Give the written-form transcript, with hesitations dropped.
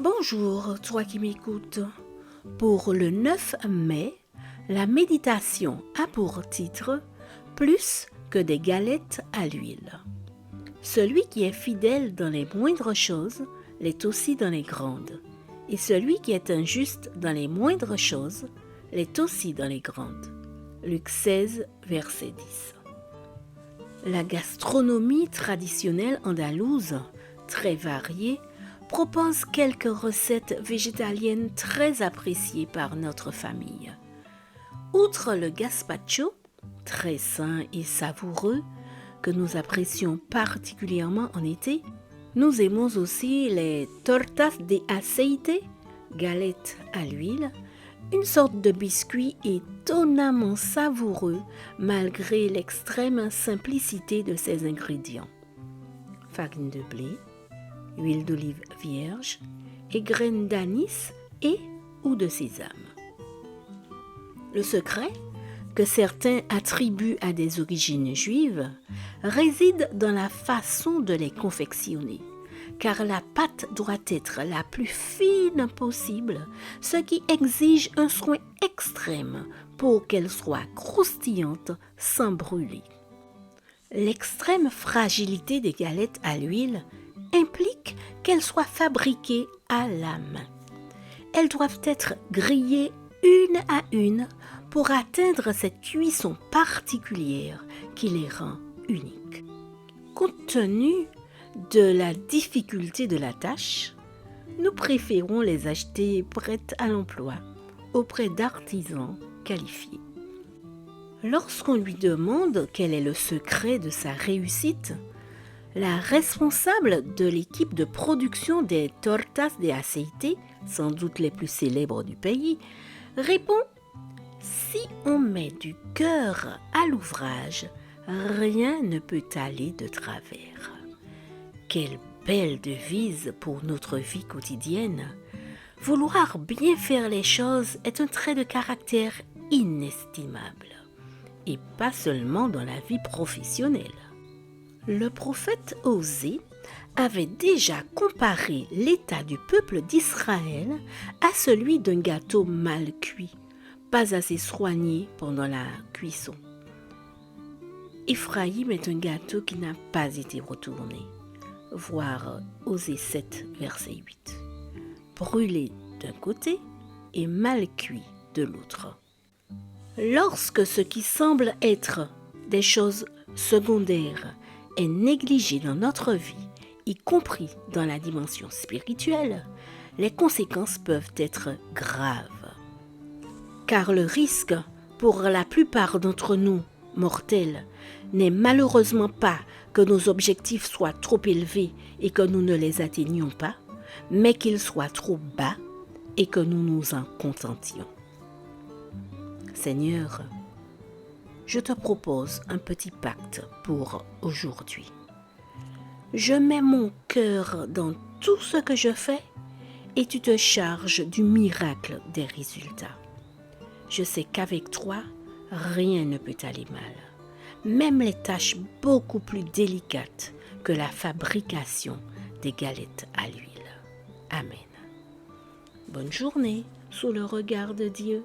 Bonjour, toi qui m'écoutes. Pour le 9 mai, la méditation a pour titre « Plus que des galettes à l'huile ». Celui qui est fidèle dans les moindres choses l'est aussi dans les grandes, et celui qui est injuste dans les moindres choses l'est aussi dans les grandes. Luc 16, verset 10. La gastronomie traditionnelle andalouse, très variée, propose quelques recettes végétaliennes très appréciées par notre famille. Outre le gazpacho, très sain et savoureux, que nous apprécions particulièrement en été, nous aimons aussi les tortas de aceite, galettes à l'huile, une sorte de biscuit étonnamment savoureux malgré l'extrême simplicité de ses ingrédients. Farine de blé, huile d'olive vierge et graines d'anis et ou de sésame. Le secret, que certains attribuent à des origines juives, réside dans la façon de les confectionner, car la pâte doit être la plus fine possible, ce qui exige un soin extrême pour qu'elle soit croustillante sans brûler. L'extrême fragilité des galettes à l'huile implique qu'elles soient fabriquées à la main. Elles doivent être grillées une à une pour atteindre cette cuisson particulière qui les rend uniques. Compte tenu de la difficulté de la tâche, nous préférons les acheter prêtes à l'emploi auprès d'artisans qualifiés. Lorsqu'on lui demande quel est le secret de sa réussite, la responsable de l'équipe de production des tortas de aceite, sans doute les plus célèbres du pays, répond « Si on met du cœur à l'ouvrage, rien ne peut aller de travers. » Quelle belle devise pour notre vie quotidienne! Vouloir bien faire les choses est un trait de caractère inestimable, et pas seulement dans la vie professionnelle. Le prophète Osée avait déjà comparé l'état du peuple d'Israël à celui d'un gâteau mal cuit, pas assez soigné pendant la cuisson. Éphraïm est un gâteau qui n'a pas été retourné, voir Osée 7, verset 8. Brûlé d'un côté et mal cuit de l'autre. Lorsque ce qui semble être des choses secondaires est négligé dans notre vie, y compris dans la dimension spirituelle, les conséquences peuvent être graves. Car le risque, pour la plupart d'entre nous, mortels, n'est malheureusement pas que nos objectifs soient trop élevés et que nous ne les atteignions pas, mais qu'ils soient trop bas et que nous nous en contentions. Seigneur, je te propose un petit pacte pour aujourd'hui. Je mets mon cœur dans tout ce que je fais et tu te charges du miracle des résultats. Je sais qu'avec toi, rien ne peut aller mal, même les tâches beaucoup plus délicates que la fabrication des galettes à l'huile. Amen. Bonne journée sous le regard de Dieu.